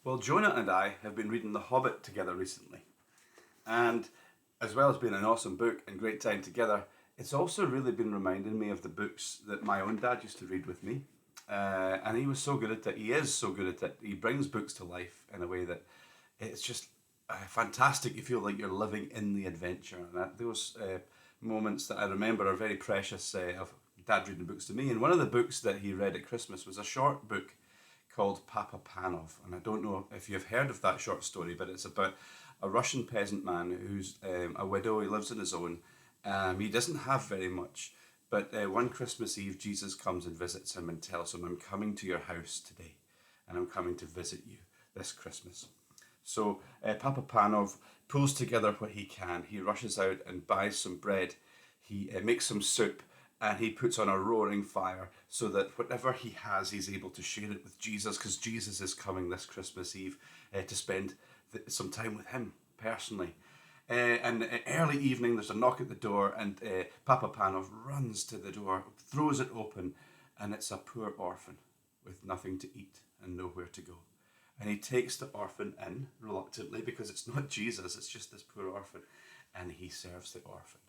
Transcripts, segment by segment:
Well, Jonah and I have been reading The Hobbit together recently. And as well as being an awesome book and great time together, it's also really been reminding me of the books that my own dad used to read with me. And he was so good at it. He is so good at it. He brings books to life in a way that it's just fantastic. You feel like you're living in the adventure. And those moments that I remember are very precious of dad reading books to me. And one of the books that he read at Christmas was a short book called Papa Panov. And I don't know if you've heard of that short story, but it's about a Russian peasant man who's a widow. He lives on his own. He doesn't have very much. But one Christmas Eve, Jesus comes and visits him and tells him, I'm coming to your house today and I'm coming to visit you this Christmas. So Papa Panov pulls together what he can. He rushes out and buys some bread. He makes some soup and he puts on a roaring fire so that whatever he has, he's able to share it with Jesus, because Jesus is coming this Christmas Eve to spend some time with him personally. And early evening, there's a knock at the door, and Papa Panov runs to the door, throws it open, and it's a poor orphan with nothing to eat and nowhere to go. And he takes the orphan in reluctantly, because it's not Jesus, it's just this poor orphan, and he serves the orphan.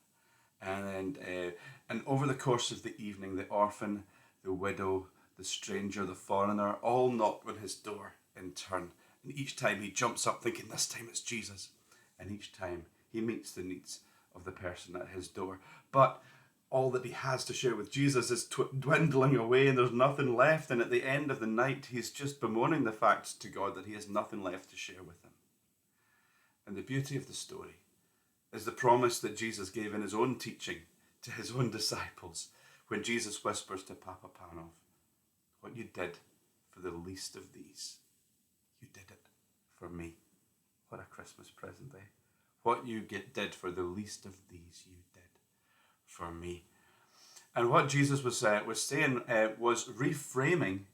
And over the course of the evening, the orphan, the widow, the stranger, the foreigner, all knock on his door in turn. And each time he jumps up thinking, this time it's Jesus. And each time he meets the needs of the person at his door. But all that he has to share with Jesus is dwindling away, and there's nothing left. And at the end of the night, he's just bemoaning the fact to God that he has nothing left to share with him. And the beauty of the story is the promise that Jesus gave in his own teaching to his own disciples when Jesus whispers to Papa Panov, what you did for the least of these, you did it for me. What a Christmas present, eh? What you did for the least of these, you did for me. And what Jesus was saying was reframing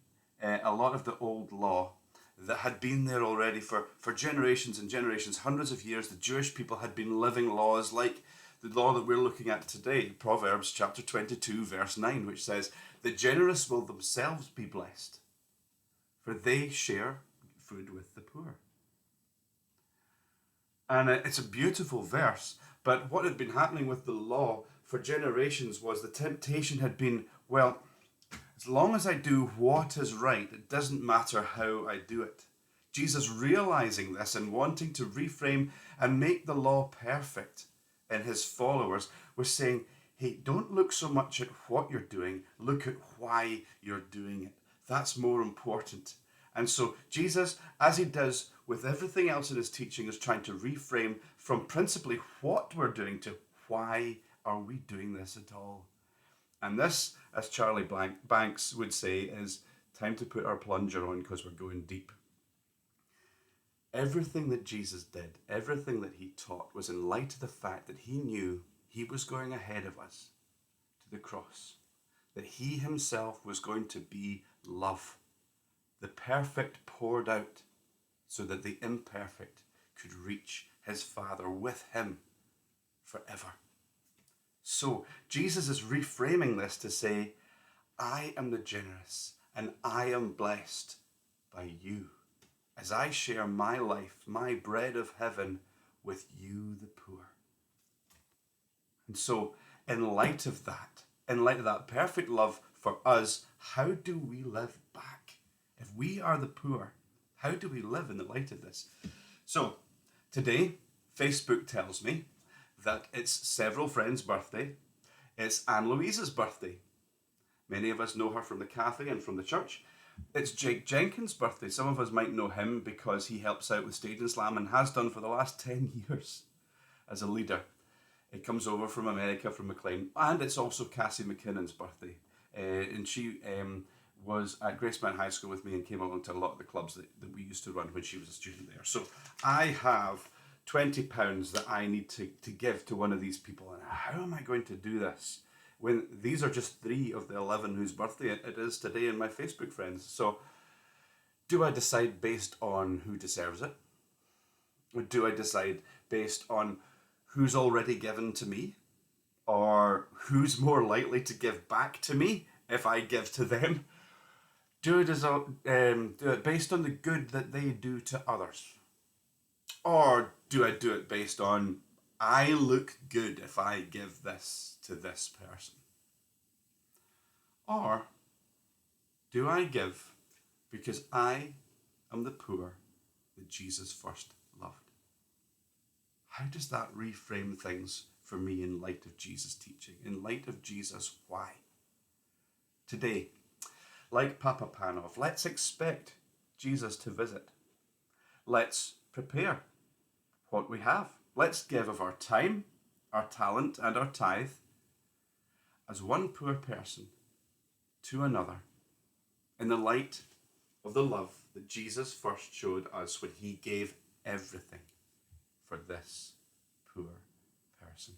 a lot of the old law that had been there already for generations and generations, hundreds of years. The Jewish people had been living laws like the law that we're looking at today, Proverbs chapter 22, verse 9, which says, the generous will themselves be blessed, for they share food with the poor. And it's a beautiful verse, but what had been happening with the law for generations was the temptation had been, well, as long as I do what is right, it doesn't matter how I do it. Jesus realizing this and wanting to reframe and make the law perfect in his followers was saying, hey, don't look so much at what you're doing, look at why you're doing it. That's more important. And so Jesus, as he does with everything else in his teaching, is trying to reframe from principally what we're doing to why are we doing this at all. And this, as Charlie Banks would say, is time to put our plunger on because we're going deep. Everything that Jesus did, everything that he taught was in light of the fact that he knew he was going ahead of us to the cross, that he himself was going to be love, the perfect poured out so that the imperfect could reach his Father with him forever. So Jesus is reframing this to say, I am the generous and I am blessed by you as I share my life, my bread of heaven with you, the poor. And so in light of that perfect love for us, how do we live back? If we are the poor, how do we live in the light of this? So today, Facebook tells me that it's several friends' birthday. It's Anne Louise's birthday. Many of us know her from the cafe and from the church. It's Jake Jenkins' birthday. Some of us might know him because he helps out with Stage and Slam and has done for the last 10 years as a leader. It comes over from America, from McLean. And it's also Cassie McKinnon's birthday. And she was at Gracemount High School with me and came along to a lot of the clubs that we used to run when she was a student there. So I have £20 that I need to give to one of these people. And how am I going to do this when these are just 3 of the 11 whose birthday it is today in my Facebook friends? So do I decide based on who deserves it? Or do I decide based on who's already given to me? Or who's more likely to give back to me if I give to them? do it based on the good that they do to others? Or do I do it based on, I look good if I give this to this person? Or do I give because I am the poor that Jesus first loved? How does that reframe things for me in light of Jesus' teaching? In light of Jesus' why? Today, like Papa Panov, let's expect Jesus to visit. Let's prepare what we have. Let's give of our time, our talent, and our tithe as one poor person to another in the light of the love that Jesus first showed us when he gave everything for this poor person.